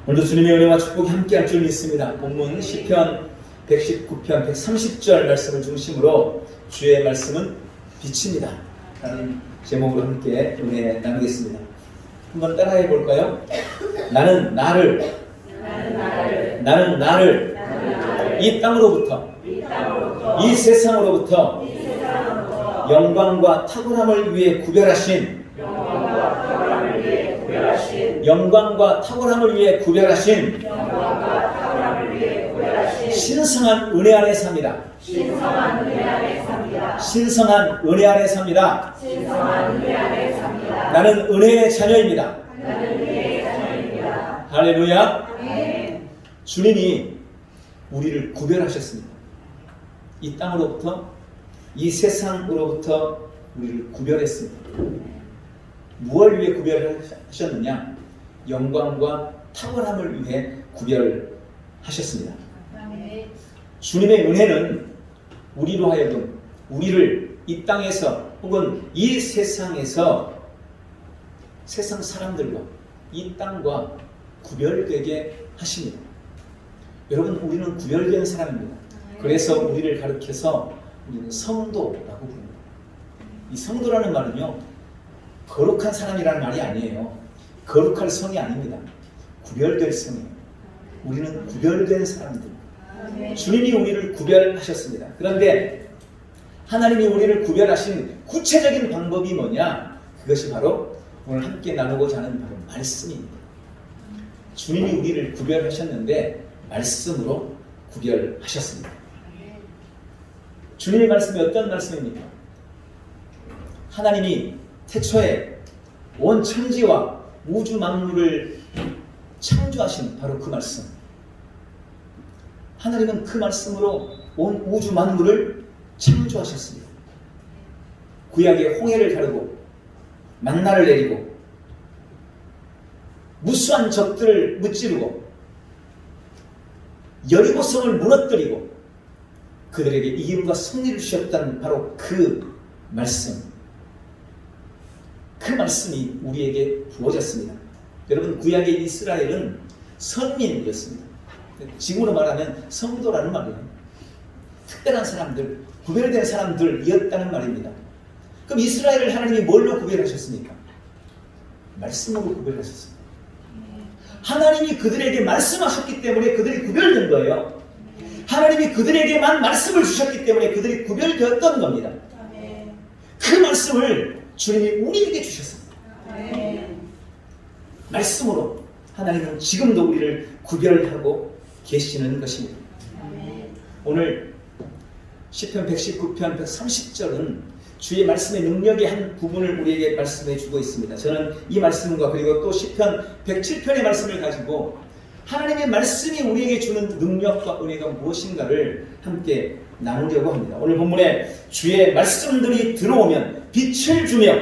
오늘도 주님의 은혜와 축복이 함께할 줄 믿습니다. 본문 시편 119편 130절 말씀을 중심으로 주의 말씀은 빛입니다 라는 제목으로 함께 은혜 나누겠습니다. 한번 따라해 볼까요? 나는 나를 이 땅으로부터 이 세상으로부터 영광과 탁월함을 위해 구별하신 신성한 은혜 안에 삽니다. 신성한 은혜 안에 삽니다. 나는 은혜의 자녀입니다. 할렐루야. 주님이 우리를 구별하셨습니다. 이 땅으로부터 이 세상으로부터 우리를 구별했습니다. 무엇을 위해 구별하셨느냐? 영광과 탁월함을 위해 구별하셨습니다. 주님의 은혜는 우리로 하여금 우리를 이 땅에서 혹은 이 세상에서 세상 사람들과 이 땅과 구별되게 하십니다. 여러분, 우리는 구별된 사람입니다. 그래서 우리를 가리켜서 우리는 성도라고 부릅니다. 이 성도라는 말은요, 거룩한 사람이라는 말이 아니에요. 거룩할 성이 아닙니다. 구별될 성이에요. 우리는 구별된 사람들. 주님이 우리를 구별하셨습니다. 그런데 하나님이 우리를 구별하신 구체적인 방법이 뭐냐? 그것이 바로 오늘 함께 나누고자 하는 바로 말씀입니다. 주님이 우리를 구별하셨는데 말씀으로 구별하셨습니다. 주님의 말씀이 어떤 말씀입니까? 하나님이 태초에 온 천지와 우주 만물을 창조하신 바로 그 말씀. 하나님은 그 말씀으로 온 우주 만물을 창조하셨습니다. 구약의 홍해를 가르고 만나를 내리고 무수한 적들을 무찌르고 여리고성을 무너뜨리고 그들에게 이김과 승리를 주셨다는 바로 그 말씀. 그 말씀이 우리에게 부어졌습니다. 여러분, 구약의 이스라엘은 선민이었습니다. 지금으로 말하면 성도라는 말이에요. 특별한 사람들, 구별된 사람들이었다는 말입니다. 그럼 이스라엘을 하나님이 뭘로 구별하셨습니까? 말씀으로 구별하셨습니다. 하나님이 그들에게 말씀하셨기 때문에 그들이 구별된 거예요. 하나님이 그들에게만 말씀을 주셨기 때문에 그들이 구별되었던 겁니다. 그 말씀을 주님이 우리에게 주셨습니다. 말씀으로 하나님은 지금도 우리를 구별하고 계시는 것입니다. 오늘 시편 119편 130절은 주의 말씀의 능력의 한 부분을 우리에게 말씀해 주고 있습니다. 저는 이 말씀과 그리고 또 시편 107편의 말씀을 가지고 하나님의 말씀이 우리에게 주는 능력과 은혜가 무엇인가를 함께 나누려고 합니다. 오늘 본문에 주의 말씀들이 들어오면 빛을 주며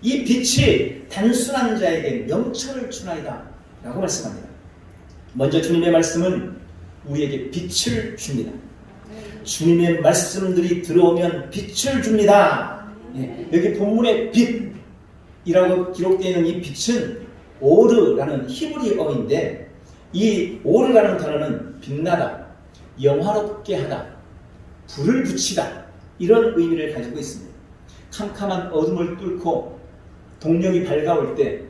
이 빛이 단순한 자에게 명철을 주나이다 라고 말씀합니다. 먼저 주님의 말씀은 우리에게 빛을 줍니다. 주님의 말씀들이 들어오면 빛을 줍니다. 여기 본문에 빛이라고 기록되어 있는 이 빛은 오르라는 히브리어인데 이 오르라는 단어는 빛나다, 영화롭게 하다, 불을 붙이다 이런 의미를 가지고 있습니다. 캄캄한 어둠을 뚫고 동력이 밝아올 때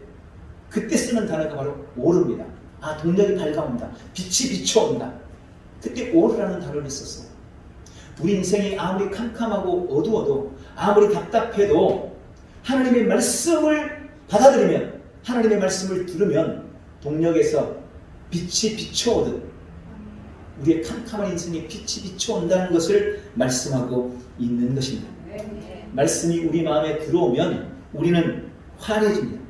그때 쓰는 단어가 바로 오르입니다. 아, 동력이 밝아온다. 빛이 비춰온다. 그때 오르라는 단어를 썼어요. 우리 인생이 아무리 캄캄하고 어두워도 아무리 답답해도 하나님의 말씀을 받아들이면 하나님의 말씀을 들으면 동력에서 빛이 비춰오듯 우리의 캄캄한 인생에 빛이 비춰온다는 것을 말씀하고 있는 것입니다. 말씀이 우리 마음에 들어오면 우리는 환해집니다.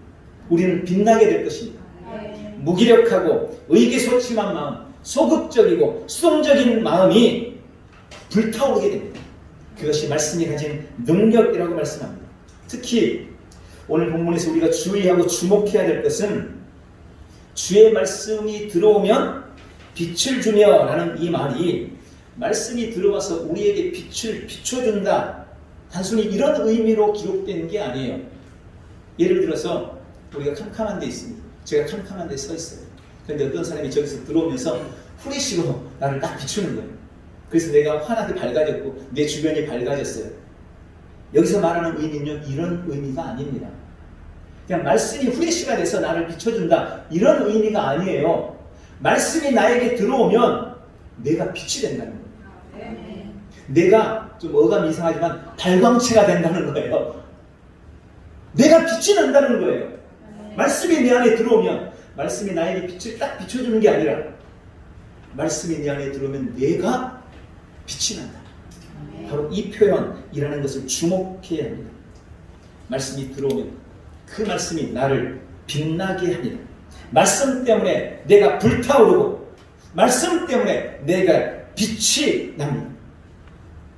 우리는 빛나게 될 것입니다. 무기력하고 의기소침한 마음, 소극적이고 수동적인 마음이 불타오르게 됩니다. 그것이 말씀이 가진 능력이라고 말씀합니다. 특히 오늘 본문에서 우리가 주의하고 주목해야 될 것은 주의 말씀이 들어오면 빛을 주며 라는 이 말이 말씀이 들어와서 우리에게 빛을 비춰준다. 단순히 이런 의미로 기록되는 게 아니에요. 예를 들어서 우리가 캄캄한 데 있습니다. 제가 캄캄한 데 서 있어요. 그런데 어떤 사람이 저기서 들어오면서 후레쉬로 나를 딱 비추는 거예요. 그래서 내가 환하게 밝아졌고 내 주변이 밝아졌어요. 여기서 말하는 의미는요, 이런 의미가 아닙니다. 그냥 말씀이 후레쉬가 돼서 나를 비춰준다, 이런 의미가 아니에요. 말씀이 나에게 들어오면 내가 빛이 된다는 거예요. 내가 좀 어감이 이상하지만 발광체가 된다는 거예요. 내가 빛이 난다는 거예요. 말씀이 내 안에 들어오면, 말씀이 나에게 빛을 딱 비춰주는 게 아니라 말씀이 내 안에 들어오면 내가 빛이 난다. 바로 이 표현이라는 것을 주목해야 합니다. 말씀이 들어오면 그 말씀이 나를 빛나게 합니다. 말씀 때문에 내가 불타오르고 말씀 때문에 내가 빛이 납니다.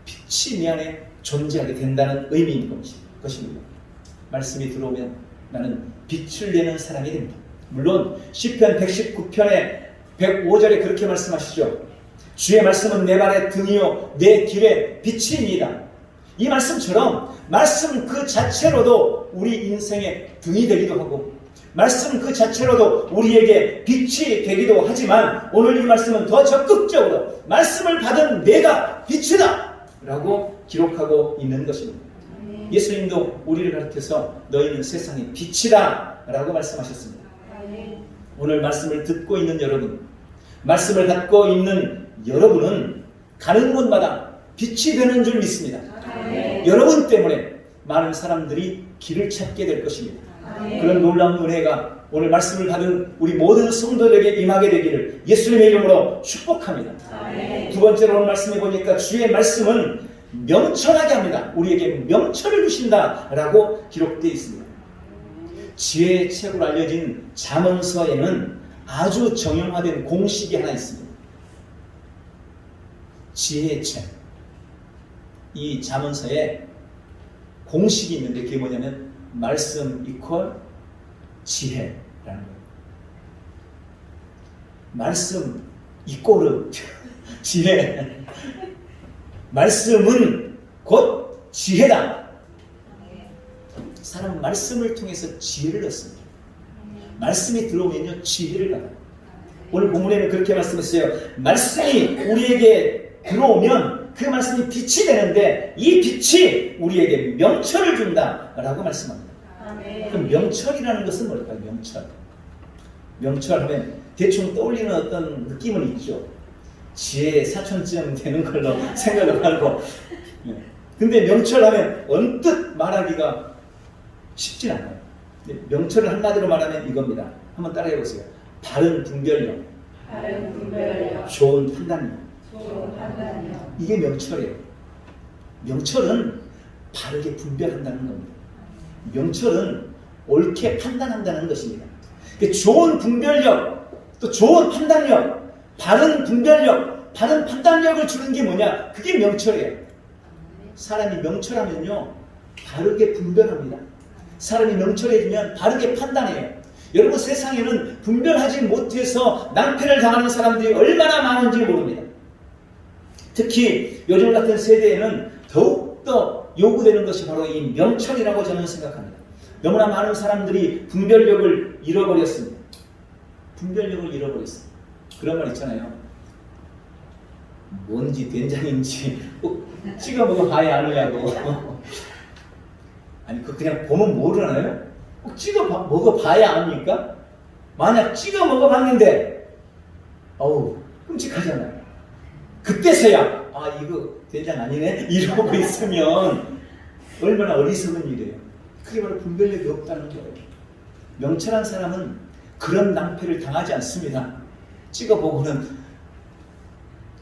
빛이 내 안에 존재하게 된다는 의미인 것입니다. 말씀이 들어오면 나는 빛을 내는 사람이 됩니다. 물론 시편 119편의 105절에 그렇게 말씀하시죠. 주의 말씀은 내 발의 등이요 내 길의 빛이니이다. 이 말씀처럼 말씀 그 자체로도 우리 인생의 등이 되기도 하고 말씀 그 자체로도 우리에게 빛이 되기도 하지만 오늘 이 말씀은 더 적극적으로 말씀을 받은 내가 빛이다 라고 기록하고 있는 것입니다. 예수님도 우리를 가르쳐서 너희는 세상의 빛이다 라고 말씀하셨습니다. 오늘 말씀을 듣고 있는 여러분, 말씀을 갖고 있는 여러분은 가는 곳마다 빛이 되는 줄 믿습니다. 여러분 때문에 많은 사람들이 길을 찾게 될 것입니다. 그런 놀라운 은혜가 오늘 말씀을 받은 우리 모든 성도들에게 임하게 되기를 예수님의 이름으로 축복합니다. 두 번째로 오늘 말씀해 보니까 주의 말씀은 명철하게 합니다. 우리에게 명철을 주신다라고 기록되어 있습니다. 지혜의 책으로 알려진 잠언서에는 아주 정형화된 공식이 하나 있습니다. 지혜의 책. 이 잠언서에 공식이 있는데 그게 뭐냐면 말씀 이퀄 지혜라는 거예요. 말씀 이꼴은 지혜. 말씀은 곧 지혜다. 사람은 말씀을 통해서 지혜를 얻습니다. 말씀이 들어오면요 지혜를 받아요. 오늘 본문에는 그렇게 말씀했어요. 말씀이 우리에게 들어오면 그 말씀이 빛이 되는데 이 빛이 우리에게 명철을 준다라고 말씀합니다. 그럼 명철이라는 것은 뭘까요? 명철하면 대충 떠올리는 어떤 느낌은 있죠. 지혜의 사촌쯤 되는 걸로 생각을 하고 근데 명철하면 언뜻 말하기가 쉽진 않아요. 명철을 한마디로 말하면 이겁니다. 한번 따라해 보세요. 바른 분별력, 좋은 판단력. 이게 명철이에요. 명철은 바르게 분별한다는 겁니다. 명철은 옳게 판단한다는 것입니다. 좋은 분별력, 또 좋은 판단력, 바른 분별력, 바른 판단력을 주는 게 뭐냐? 그게 명철이에요. 사람이 명철하면요 바르게 분별합니다. 사람이 명철해지면 바르게 판단해요. 여러분 세상에는 분별하지 못해서 낭패를 당하는 사람들이 얼마나 많은지 모릅니다. 특히 요즘 같은 세대에는 더욱더 요구되는 것이 바로 이 명철이라고 저는 생각합니다. 너무나 많은 사람들이 분별력을 잃어버렸습니다. 분별력을 잃어버렸습니다. 그런 말 있잖아요. 뭔지 된장인지 꼭 찍어 먹어봐야 아느냐고. 아니 그냥 보면 모르나요? 꼭 찍어 먹어봐야 압니까? 만약 찍어 먹어봤는데 어우 끔찍하잖아요. 그때서야 아 이거 된장 아니네 이러고 있으면 얼마나 어리석은 일이에요. 그게 바로 분별력이 없다는 거예요. 명철한 사람은 그런 낭패를 당하지 않습니다. 찍어보고는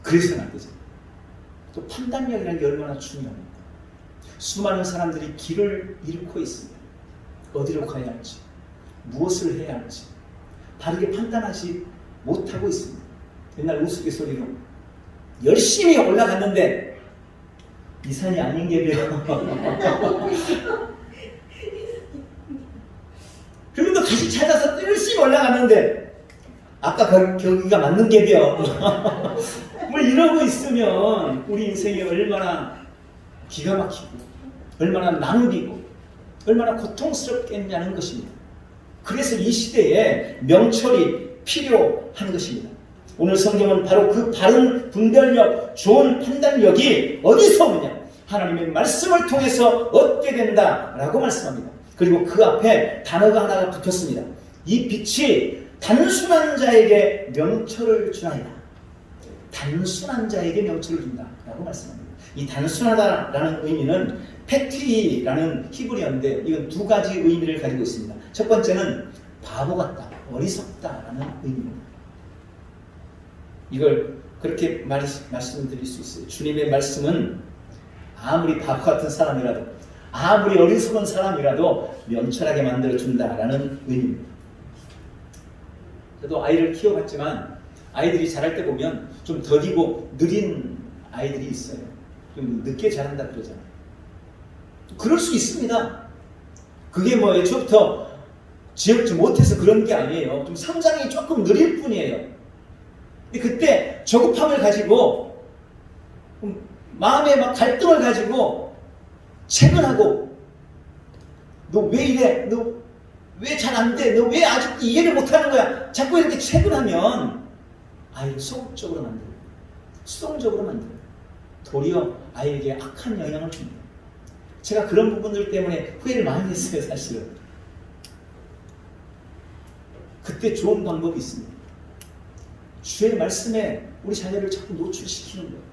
그래서는 안 되죠. 또 판단력이라는 게 얼마나 중요합니까? 수많은 사람들이 길을 잃고 있습니다. 어디로 가야 할지, 무엇을 해야 할지 바르게 판단하지 못하고 있습니다. 옛날 우스갯소리로 열심히 올라갔는데 이 산이 아닌 게벼. 그리고 또 다시 찾아서 열심히 올라갔는데 아까 거기가 맞는 게벼. 뭐 이러고 있으면 우리 인생이 얼마나 기가 막히고 얼마나 낭비고 얼마나 고통스럽겠냐는 것입니다. 그래서 이 시대에 명철이 필요한 것입니다. 오늘 성경은 바로 그 바른 분별력, 좋은 판단력이 어디서 오느냐? 하나님의 말씀을 통해서 얻게 된다라고 말씀합니다. 그리고 그 앞에 단어가 하나가 붙었습니다. 이 빛이 단순한 자에게 명철을 주나이다. 단순한 자에게 명철을 준다라고 말씀합니다. 이 단순하다라는 의미는 패티라는 히브리어인데 이건 두 가지 의미를 가지고 있습니다. 첫 번째는 바보 같다, 어리석다라는 의미입니다. 이걸 그렇게 말씀드릴 수 있어요. 주님의 말씀은 아무리 바보 같은 사람이라도, 아무리 어리석은 사람이라도 명철하게 만들어준다라는 의미입니다. 저도 아이를 키워봤지만 아이들이 자랄 때 보면 좀 더디고 느린 아이들이 있어요. 좀 늦게 자란다 그러잖아요. 그럴 수 있습니다. 그게 뭐 애초부터 지역지 못해서 그런 게 아니에요. 좀 성장이 조금 느릴 뿐이에요. 근데 그때 조급함을 가지고 마음에 막 갈등을 가지고 채근하고 너 왜 이래? 너 왜 잘 안 돼? 너 왜 아직도 이해를 못하는 거야? 자꾸 이렇게 채근하면 아이를 소극적으로 만들어요. 수동적으로 만들어요. 도리어 아이에게 악한 영향을 줍니다. 제가 그런 부분들 때문에 후회를 많이 했어요. 사실은. 그때 좋은 방법이 있습니다. 주의 말씀에 우리 자녀를 자꾸 노출시키는 거예요.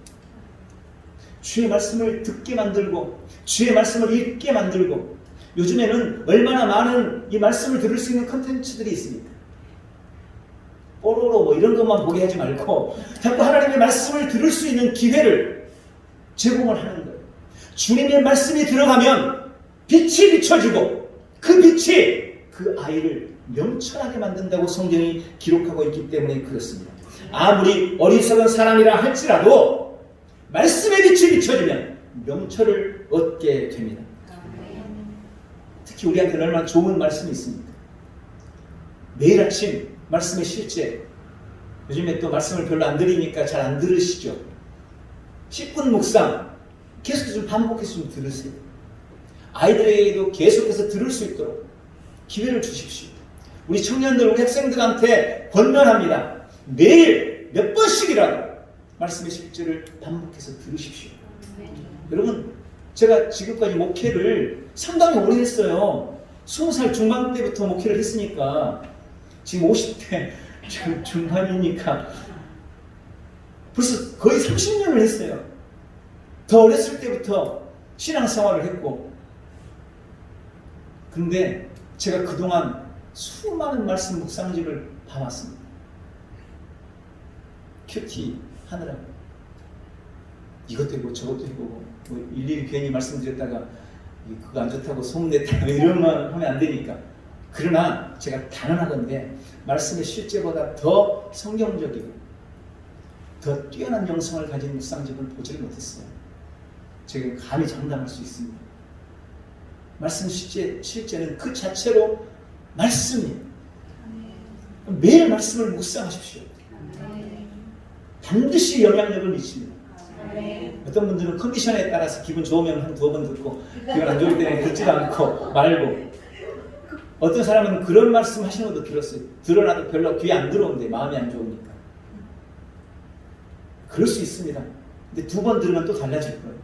주의 말씀을 듣게 만들고 주의 말씀을 읽게 만들고 요즘에는 얼마나 많은 이 말씀을 들을 수 있는 컨텐츠들이 있습니까? 뽀로로 뭐 이런 것만 보게 하지 말고 자꾸 하나님의 말씀을 들을 수 있는 기회를 제공을 하는 거예요. 주님의 말씀이 들어가면 빛이 비춰지고 그 빛이 그 아이를 명철하게 만든다고 성경이 기록하고 있기 때문에 그렇습니다. 아무리 어리석은 사람이라 할지라도 말씀의 빛이 비춰지면 명철을 얻게 됩니다. 특히 우리한테 얼마나 좋은 말씀이 있습니까? 매일 아침 말씀의 실제, 요즘에 또 말씀을 별로 안 드리니까 잘 안 들으시죠? 10분 묵상 계속 좀 반복해서 좀 들으세요. 아이들에게도 계속해서 들을 수 있도록 기회를 주십시오. 우리 청년들, 우리 학생들한테 권면합니다. 매일 몇 번씩이라도 말씀의 실제를 반복해서 들으십시오. 여러분, 제가 지금까지 목회를 상당히 오래 했어요. 20살 중반 때부터 목회를 했으니까 지금 50대 중반이니까 벌써 거의 30년을 했어요. 더 어렸을 때부터 신앙생활을 했고, 근데 제가 그동안 수많은 말씀 묵상집을 봐왔습니다. 큐티 하느라고 이것도 해보고 저것도 해보고 뭐 일일이 괜히 말씀드렸다가 그거 안 좋다고 소문냈다가 이런 말 하면 안 되니까. 그러나 제가 단언하건대 말씀의 실제보다 더 성경적이고 더 뛰어난 영성을 가진 묵상집을 보지를 못했어요. 제가 감히 장담할 수 있습니다. 말씀 실제는 그 자체로 말씀이에요. 매일 말씀을 묵상하십시오. 반드시 영향력을 미칩니다. 어떤 분들은 컨디션에 따라서 기분 좋으면 한 2번 듣고 기분 안 좋을 때는 듣지도 않고 말고, 어떤 사람은 그런 말씀 하시는 것도 들었어요. 들어놔도 별로 귀에 안 들어오는데 마음이 안 좋으니까. 그럴 수 있습니다. 근데 2번 들으면 또 달라질 거예요.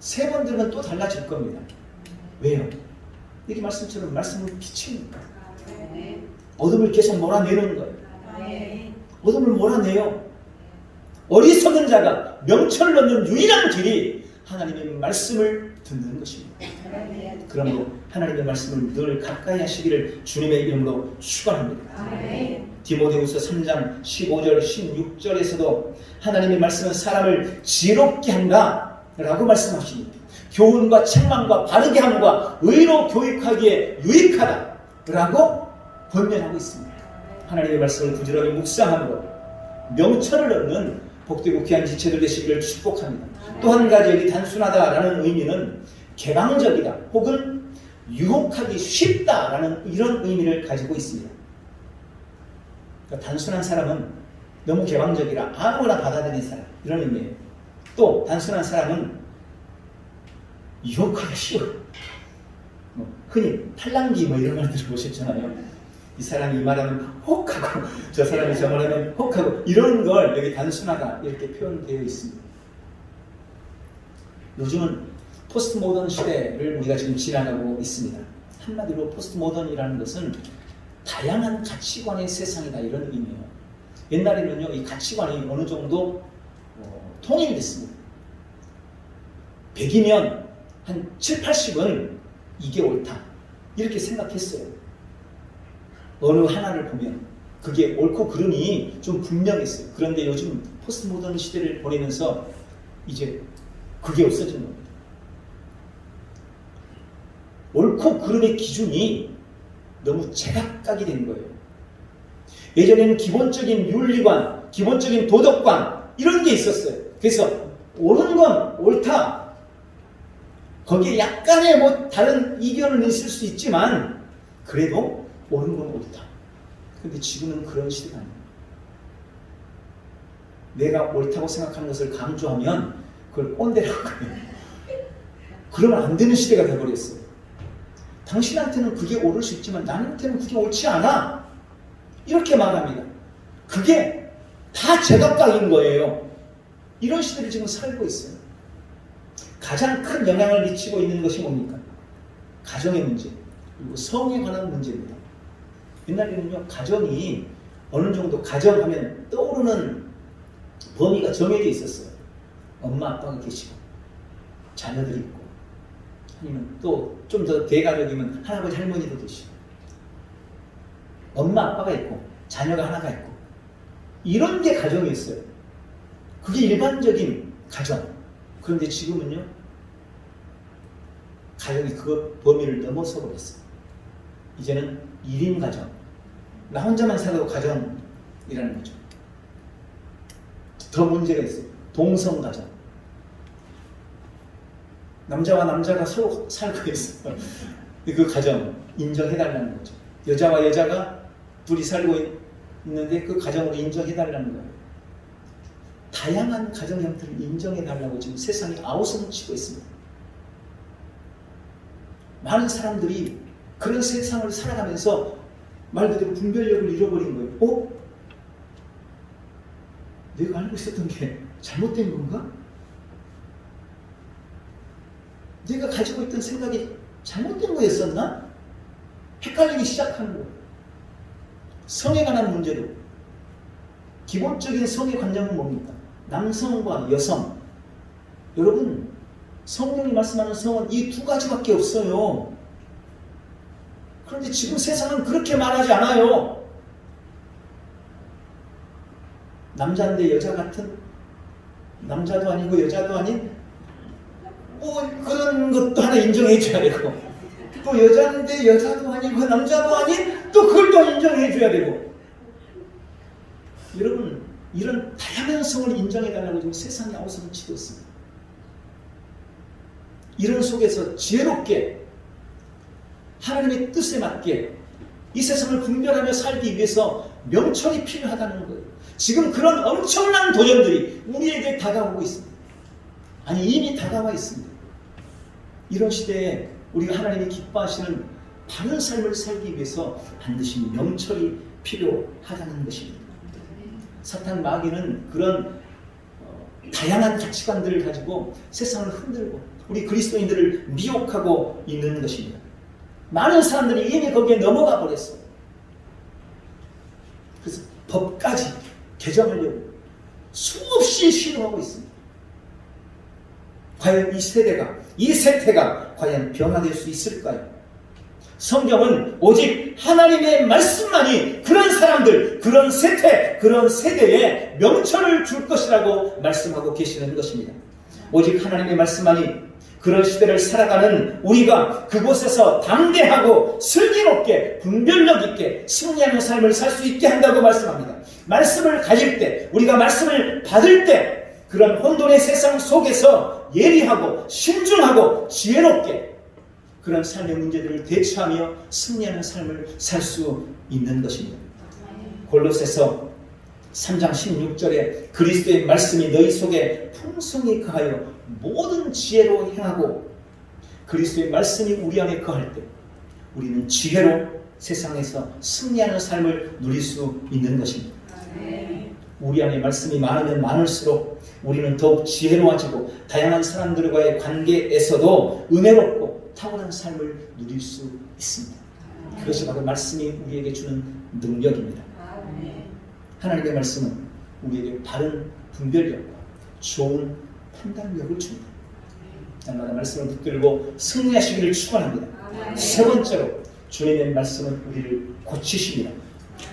3번 들으면 또 달라질 겁니다. 왜요? 이렇게 말씀처럼 말씀을 비치니까. 어둠을 계속 몰아내는 거예요. 어둠을 몰아내요. 어리석은 자가 명철을 얻는 유일한 길이 하나님의 말씀을 듣는 것입니다. 그러므로 하나님의 말씀을 늘 가까이 하시기를 주님의 이름으로 축원합니다. 디모데후서 3장 15절 16절에서도 하나님의 말씀은 사람을 지혜롭게 한다 라고 말씀하십니다. 교훈과 책망과 바르게 함과 의로 교육하기에 유익하다 라고 권면하고 있습니다. 하나님의 말씀을 부지런히 묵상함으로 명철을 얻는 복되고 귀한 지체들 되시기를 축복합니다. 또 한 가지 여기 단순하다라는 의미는 개방적이다 혹은 유혹하기 쉽다라는 이런 의미를 가지고 있습니다. 그러니까 단순한 사람은 너무 개방적이라 아무거나 받아들이는 사람, 이런 의미예요. 또 단순한 사람은 유혹하기 쉬워. 흔히 팔랑귀 뭐 이런 말 들어보셨잖아요. 이 사람이 이 말하면 혹하고 저 사람이 저 말하면 혹하고 이런 걸 여기 단순하다 이렇게 표현되어 있습니다. 요즘은 포스트 모던 시대를 우리가 지금 지나가고 있습니다. 한마디로 포스트 모던이라는 것은 다양한 가치관의 세상이다 이런 의미예요. 옛날에는요 이 가치관이 어느 정도 통일됐습니다. 100이면 한 7, 80은 이게 옳다 이렇게 생각했어요. 어느 하나를 보면 그게 옳고 그름이 좀 분명했어요. 그런데 요즘 포스트 모던 시대를 보내면서 이제 그게 없어진 겁니다. 옳고 그름의 기준이 너무 제각각이 된 거예요. 예전에는 기본적인 윤리관, 기본적인 도덕관 이런 게 있었어요. 그래서 옳은 건 옳다. 거기에 약간의 뭐 다른 이견은 있을 수 있지만 그래도 옳은 건 옳다. 근데 지금은 그런 시대가 아니에요. 내가 옳다고 생각하는 것을 강조하면 그걸 꼰대라고 해요. 그러면 안 되는 시대가 돼버렸어요. 당신한테는 그게 옳을 수 있지만 나한테는 그게 옳지 않아. 이렇게 말합니다. 그게 다 제각각인 거예요. 이런 시대를 지금 살고 있어요. 가장 큰 영향을 미치고 있는 것이 뭡니까? 가정의 문제, 그리고 성에 관한 문제입니다. 옛날에는요, 가정이 어느 정도 가정하면 떠오르는 범위가 정해져 있었어요. 엄마, 아빠가 계시고, 자녀들이 있고, 아니면 또 좀 더 대가족이면 할아버지, 할머니도 계시고, 엄마, 아빠가 있고, 자녀가 하나가 있고, 이런 게 가정이었어요. 그게 일반적인 가정. 그런데 지금은요, 가정이 그 범위를 넘어서 버렸어요. 이제는 1인 가정. 나 혼자만 살아도 가정이라는 거죠. 더 문제가 있어요. 동성 가정. 남자와 남자가 서로 살고 있어요. 그 가정 인정해달라는 거죠. 여자와 여자가 둘이 살고 있는데 그 가정으로 인정해달라는 거예요. 다양한 가정 형태를 인정해달라고 지금 세상이 아우성을 치고 있습니다. 많은 사람들이 그런 세상을 살아가면서 말 그대로 분별력을 잃어버린 거예요. 내가 알고 있었던 게 잘못된 건가? 내가 가지고 있던 생각이 잘못된 거였었나? 헷갈리기 시작하는 거예요. 성에 관한 문제도 기본적인 성의 관념은 뭡니까? 남성과 여성. 여러분, 성령이 말씀하는 성은 이 두 가지밖에 없어요. 그런데 지금 세상은 그렇게 말하지 않아요. 남자인데 여자 같은, 남자도 아니고 여자도 아닌 그런 것도 하나 인정해 줘야 되고, 또 여자인데 여자도 아니고 남자도 아닌 또 그걸 또 인정해 줘야 되고. 여러분, 이런 다양한 성을 인정해 달라고 지금 세상이 아우성을 치고 있습니다. 이런 속에서 지혜롭게 하나님의 뜻에 맞게 이 세상을 분별하며 살기 위해서 명철이 필요하다는 거예요. 지금 그런 엄청난 도전들이 우리에게 다가오고 있습니다. 아니, 이미 다가와 있습니다. 이런 시대에 우리가 하나님이 기뻐하시는 바른 삶을 살기 위해서 반드시 명철이 필요하다는 것입니다. 사탄 마귀는 그런 다양한 가치관들을 가지고 세상을 흔들고 우리 그리스도인들을 미혹하고 있는 것입니다. 많은 사람들이 이미 거기에 넘어가 버렸어요. 그래서 법까지 개정하려고 수없이 시도하고 있습니다. 과연 이 세대가, 이 세태가 과연 변화될 수 있을까요? 성경은 오직 하나님의 말씀만이 그런 사람들, 그런 세태, 그런 세대에 명철을 줄 것이라고 말씀하고 계시는 것입니다. 오직 하나님의 말씀만이 그런 시대를 살아가는 우리가 그곳에서 담대하고 슬기롭게 분별력 있게 승리하는 삶을 살 수 있게 한다고 말씀합니다. 말씀을 가질 때, 우리가 말씀을 받을 때 그런 혼돈의 세상 속에서 예리하고 신중하고 지혜롭게 그런 삶의 문제들을 대처하며 승리하는 삶을 살 수 있는 것입니다. 골로새서 3장 16절에 그리스도의 말씀이 너희 속에 풍성히 거하여 모든 지혜로 행하고, 그리스도의 말씀이 우리 안에 거할 때 우리는 지혜로 세상에서 승리하는 삶을 누릴 수 있는 것입니다. 우리 안에 말씀이 많으면 많을수록 우리는 더욱 지혜로워지고 다양한 사람들과의 관계에서도 은혜롭고 탁월한 삶을 누릴 수 있습니다. 그것이 바로 말씀이 우리에게 주는 능력입니다. 하나님의 말씀은 우리에게 바른 분별력과 좋은 판단력을 줍니다. 날마다 말씀을 붙들고 승리하시기를 축원합니다. 세 번째로 주님의 말씀은 우리를 고치십니다.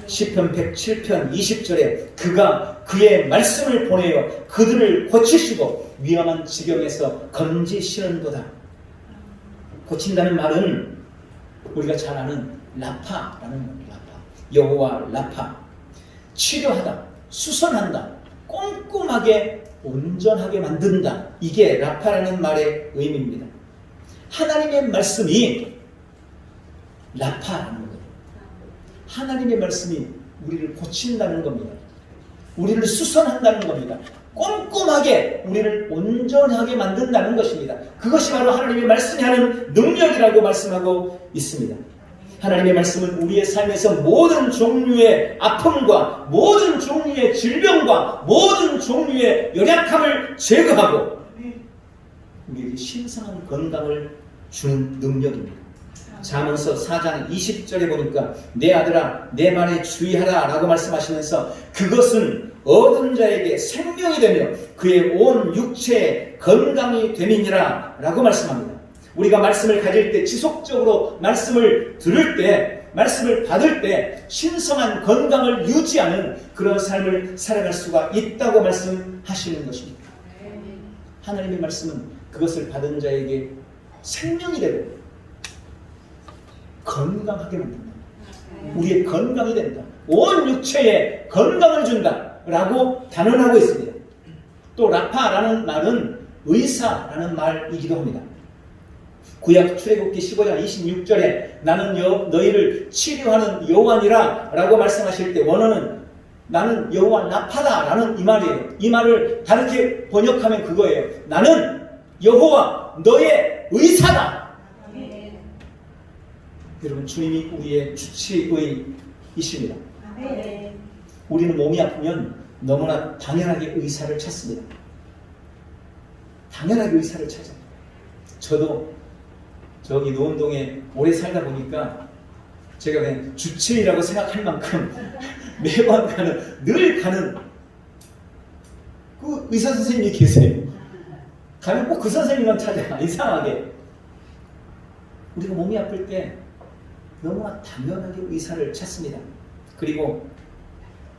시편 107편 20절에 그가 그의 말씀을 보내어 그들을 고치시고 위험한 지경에서 건지시는도다. 고친다는 말은 우리가 잘 아는 라파라는 겁니다. 라파. 여호와 라파. 치료하다, 수선한다, 꼼꼼하게 온전하게 만든다. 이게 라파라는 말의 의미입니다. 하나님의 말씀이 라파라는 거예요. 하나님의 말씀이 우리를 고친다는 겁니다. 우리를 수선한다는 겁니다. 꼼꼼하게 우리를 온전하게 만든다는 것입니다. 그것이 바로 하나님의 말씀이 하는 능력이라고 말씀하고 있습니다. 하나님의 말씀은 우리의 삶에서 모든 종류의 아픔과 모든 종류의 질병과 모든 종류의 연약함을 제거하고 우리에게 신성한 건강을 주는 능력입니다. 잠언서 4장 20절에 보니까 내 아들아 내 말에 주의하라 라고 말씀하시면서 그것은 얻은 자에게 생명이 되며 그의 온 육체에 건강이 됨이니라 라고 말씀합니다. 우리가 말씀을 가질 때 지속적으로 말씀을 들을 때 말씀을 받을 때 신성한 건강을 유지하는 그런 삶을 살아갈 수가 있다고 말씀하시는 것입니다. 하나님의 말씀은 그것을 받은 자에게 생명이 되고 건강하게 만든다. 우리의 건강이 된다. 온 육체에 건강을 준다 라고 단언하고 있습니다. 또 라파라는 말은 의사라는 말이기도 합니다. 구약 출애굽기 15장 26절에 나는 너희를 치료하는 여호와니라 라고 말씀하실 때 원어는 나는 여호와 라파다 라는 이 말이에요. 이 말을 다르게 번역하면 그거예요. 나는 여호와 너의 의사다. 여러분 주님이 우리의 주치의이십니다. 우리는 몸이 아프면 너무나 당연하게 의사를 찾습니다. 당연하게 의사를 찾아요. 저도 저기 노원동에 오래 살다 보니까 제가 그냥 주치의라고 생각할 만큼 매번 늘 가는 그 의사 선생님이 계세요. 가면 꼭 그 선생님만 찾아. 이상하게. 우리가 몸이 아플 때 너무나 당연하게 의사를 찾습니다. 그리고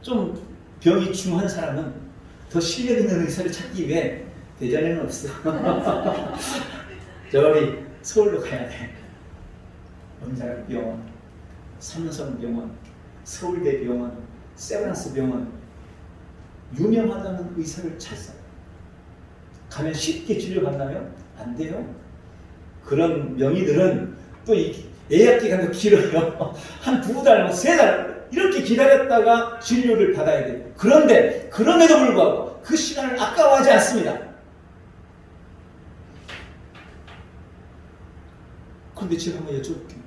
좀 병이 중한 사람은 더 실력 있는 의사를 찾기 위해 대전에는 없어. 저리 서울로 가야 돼. 원자력병원, 삼성병원, 서울대병원, 세브란스병원 유명하다는 의사를 찾아요. 가면 쉽게 진료받나요? 안 돼요. 그런 명의들은 또 예약 기간도 길어요. 한 2달, 3달 이렇게 기다렸다가 진료를 받아야 돼요. 그런데 그럼에도 불구하고 그 시간을 아까워하지 않습니다. 그런데 제가 한번 여쭤볼게요.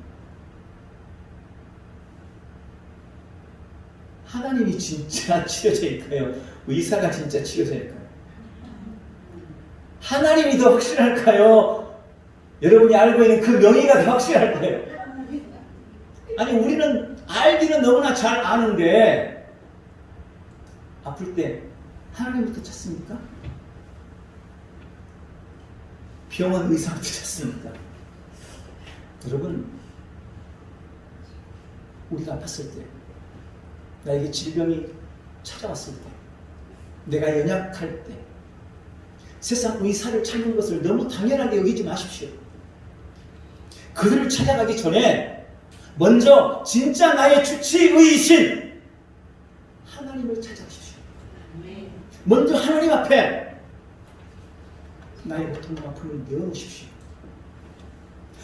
하나님이 진짜 치료자일까요? 의사가 진짜 치료자일까요? 하나님이 더 확실할까요? 여러분이 알고 있는 그 명의가 더 확실할까요? 아니 우리는 알기는 너무나 잘 아는데 아플 때 하나님부터 찾습니까? 병원 의사부터 찾습니까? 여러분 우리가 아팠을 때 나에게 질병이 찾아왔을 때 내가 연약할 때 세상 의사를 찾는 것을 너무 당연하게 여기지 마십시오. 그들을 찾아가기 전에 먼저 진짜 나의 주치의이신 하나님을 찾아가십시오. 먼저 하나님 앞에 나의 고통과 아픔을 내어놓으십시오.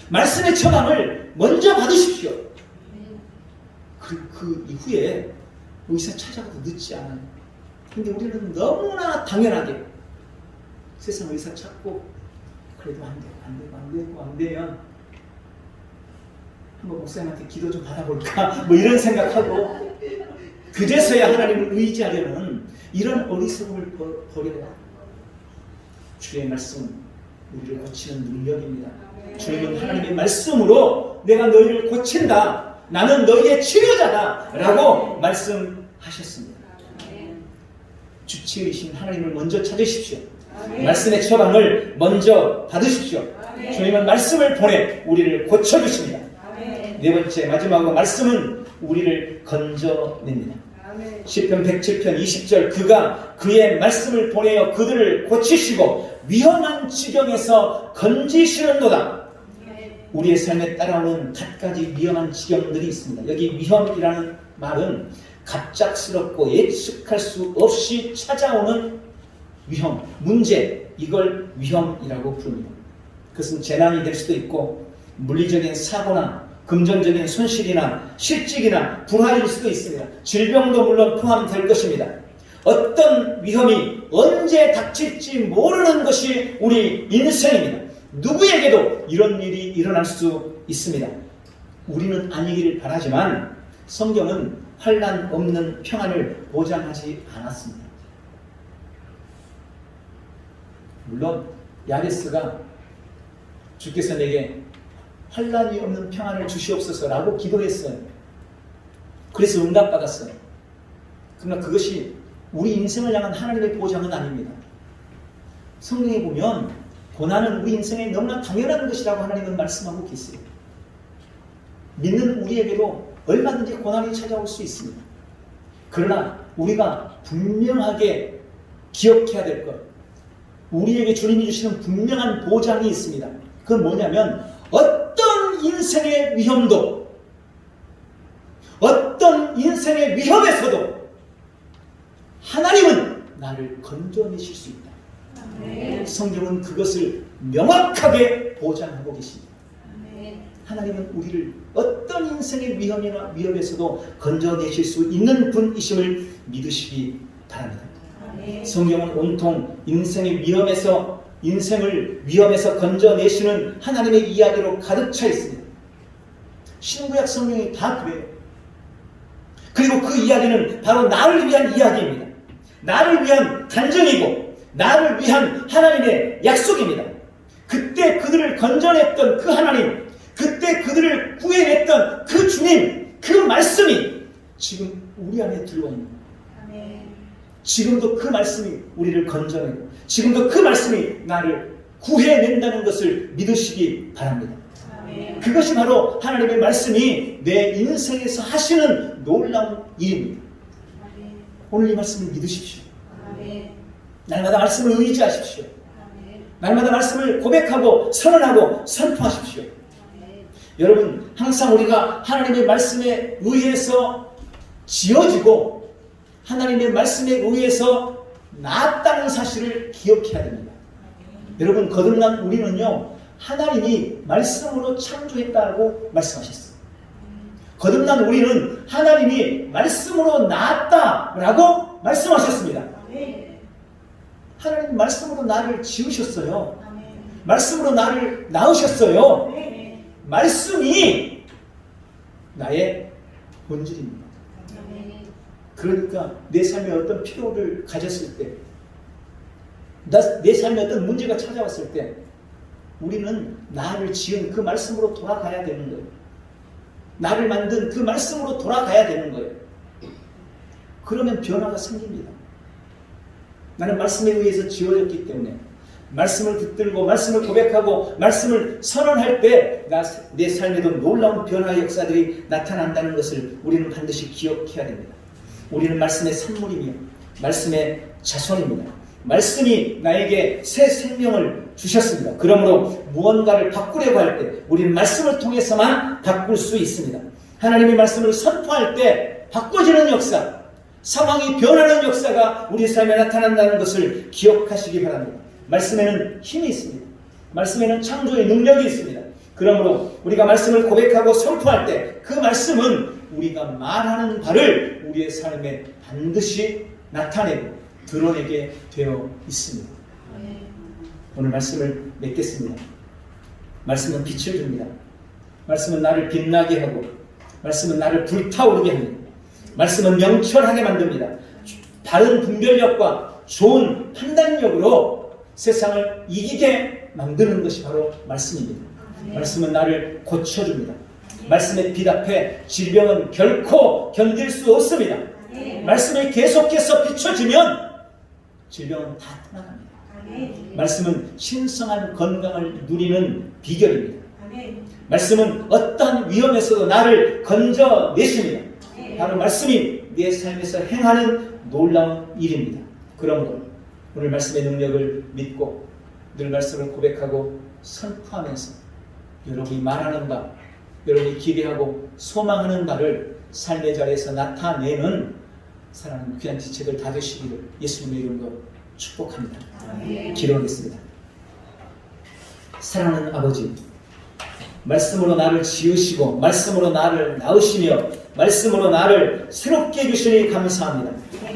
말씀의 처방을 먼저 받으십시오. 그리고 그 이후에 의사 찾아가도 늦지 않아요. 근데 우리는 너무나 당연하게 세상 의사 찾고 그래도 안 되면 한번 목사님한테 기도 좀 받아볼까? 뭐 이런 생각하고 그제서야 하나님을 의지하려는 이런 어리석음을 버려야 주의 말씀은 우리를 고치는 능력입니다. 주님은 하나님의 말씀으로 내가 너희를 고친다. 나는 너희의 치료자다. 라고 말씀하셨습니다. 주치의신 하나님을 먼저 찾으십시오. 말씀의 처방을 먼저 받으십시오. 주님은 말씀을 보내 우리를 고쳐주십니다. 네 번째 마지막으로 말씀은 우리를 건져냅니다. 시편 107편 20절 그가 그의 말씀을 보내어 그들을 고치시고 위험한 지경에서 건지시는도다. 우리의 삶에 따라오는 갖가지 위험한 지경들이 있습니다. 여기 위험이라는 말은 갑작스럽고 예측할 수 없이 찾아오는 위험, 문제, 이걸 위험이라고 부릅니다. 그것은 재난이 될 수도 있고 물리적인 사고나 금전적인 손실이나 실직이나 불화일 수도 있습니다. 질병도 물론 포함될 것입니다. 어떤 위험이 언제 닥칠지 모르는 것이 우리 인생입니다. 누구에게도 이런 일이 일어날 수 있습니다. 우리는 아니기를 바라지만 성경은 환난 없는 평안을 보장하지 않았습니다. 물론 야베스가 주께서 내게 환난이 없는 평안을 주시옵소서라고 기도했어요. 그래서 응답받았어요. 그러나 그것이 우리 인생을 향한 하나님의 보장은 아닙니다. 성경에 보면 고난은 우리 인생에 너무나 당연한 것이라고 하나님은 말씀하고 계세요. 믿는 우리에게도 얼마든지 고난이 찾아올 수 있습니다. 그러나 우리가 분명하게 기억해야 될 것, 우리에게 주님이 주시는 분명한 보장이 있습니다. 그건 뭐냐면 어떤 인생의 위험도, 어떤 인생의 위험에서도 하나님은 나를 건져내실 수 있다. 성경은 그것을 명확하게 보장하고 계십니다. 하나님은 우리를 어떤 인생의 위험이나 위험에서도 건져내실 수 있는 분이심을 믿으시기 바랍니다. 성경은 온통 인생의 인생을 위험에서 건져내시는 하나님의 이야기로 가득 차 있습니다. 신구약 성경이 다 그래요. 그리고 그 이야기는 바로 나를 위한 이야기입니다. 나를 위한 간증이고 나를 위한 하나님의 약속입니다. 그때 그들을 건져냈던 그 하나님, 그때 그들을 구해냈던 그 주님, 그 말씀이 지금 우리 안에 들어와 있는 거예요. 지금도 그 말씀이 우리를 건져내고 지금도 그 말씀이 나를 구해낸다는 것을 믿으시기 바랍니다. 그것이 바로 하나님의 말씀이 내 인생에서 하시는 놀라운 일입니다. 오늘 이 말씀을 믿으십시오. 날마다 말씀을 의지하십시오. 날마다 말씀을 고백하고 선언하고 선포하십시오. 여러분, 항상 우리가 하나님의 말씀에 의해서 지어지고 하나님의 말씀에 의해서 나았다는 사실을 기억해야 됩니다. 여러분, 거듭난 우리는요, 하나님이 말씀으로 창조했다고 말씀하셨어요. 거듭난 우리는 하나님이 말씀으로 나았다라고 말씀하셨습니다. 하나님 말씀으로 나를 지으셨어요. 말씀으로 나를 낳으셨어요. 말씀이 나의 본질입니다. 그러니까 내 삶에 어떤 필요를 가졌을 때, 내 삶에 어떤 문제가 찾아왔을 때 우리는 나를 지은 그 말씀으로 돌아가야 되는 거예요. 나를 만든 그 말씀으로 돌아가야 되는 거예요. 그러면 변화가 생깁니다. 나는 말씀에 의해서 지어졌기 때문에 말씀을 붙들고 말씀을 고백하고 말씀을 선언할 때 내 삶에도 놀라운 변화의 역사들이 나타난다는 것을 우리는 반드시 기억해야 됩니다. 우리는 말씀의 산물이며 말씀의 자손입니다. 말씀이 나에게 새 생명을 주셨습니다. 그러므로 무언가를 바꾸려고 할 때 우리는 말씀을 통해서만 바꿀 수 있습니다. 하나님의 말씀을 선포할 때 바꿔지는 역사, 상황이 변하는 역사가 우리 삶에 나타난다는 것을 기억하시기 바랍니다. 말씀에는 힘이 있습니다. 말씀에는 창조의 능력이 있습니다. 그러므로 우리가 말씀을 고백하고 선포할 때 그 말씀은 우리가 말하는 바를 우리의 삶에 반드시 나타내고 드러내게 되어 있습니다. 오늘 말씀을 맺겠습니다. 말씀은 빛을 줍니다. 말씀은 나를 빛나게 하고 말씀은 나를 불타오르게 합니다. 말씀은 명철하게 만듭니다. 바른 분별력과 좋은 판단력으로 세상을 이기게 만드는 것이 바로 말씀입니다. 말씀은 나를 고쳐줍니다. 말씀의 빛 앞에 질병은 결코 견딜 수 없습니다. 말씀이 계속해서 비춰지면 질병은 다 떠나갑니다. 말씀은 신성한 건강을 누리는 비결입니다. 말씀은 어떠한 위험에서도 나를 건져내십니다. 바로 말씀이 내 삶에서 행하는 놀라운 일입니다. 그러므로 오늘 말씀의 능력을 믿고 늘 말씀을 고백하고 선포하면서 여러분이 말하는 바, 여러분이 기대하고 소망하는 바를 삶의 자리에서 나타내는 사랑하는 귀한 지체들 다 되시기를 예수님의 이름으로 축복합니다. 기도하겠습니다. 사랑하는 아버지, 말씀으로 나를 지으시고 말씀으로 나를 낳으시며 말씀으로 나를 새롭게 해주시니 감사합니다.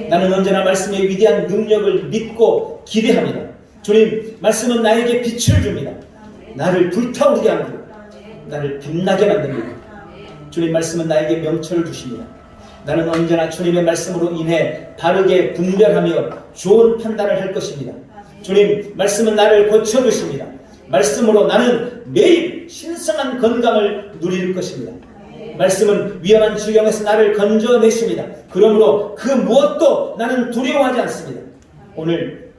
나는 언제나 말씀의 위대한 능력을 믿고 기대합니다. 주님, 말씀은 나에게 빛을 줍니다. 나를 불타오르게 합니다. 나를 빛나게 만듭니다. 주님, 말씀은 나에게 명철을 주십니다. 나는 언제나 주님의 말씀으로 인해 바르게 분별하며 좋은 판단을 할 것입니다. 주님, 말씀은 나를 고쳐주십니다. 말씀으로 나는 매일 신성한 건강을 누릴 것입니다. 말씀은 위험한 질병에서 나를 건져내십니다. 그러므로 그 무엇도 나는 두려워하지 않습니다. 오늘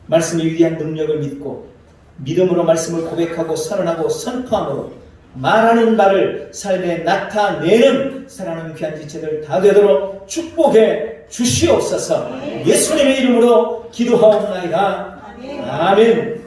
말씀의 위대한 능력을 믿고 믿음으로 말씀을 고백하고 선언하고 선포함으로 말하는 바를 삶에 나타내는 사랑하는 귀한 지체들 다 되도록 축복해 주시옵소서. 예수님의 이름으로 기도하옵나이다. 아멘.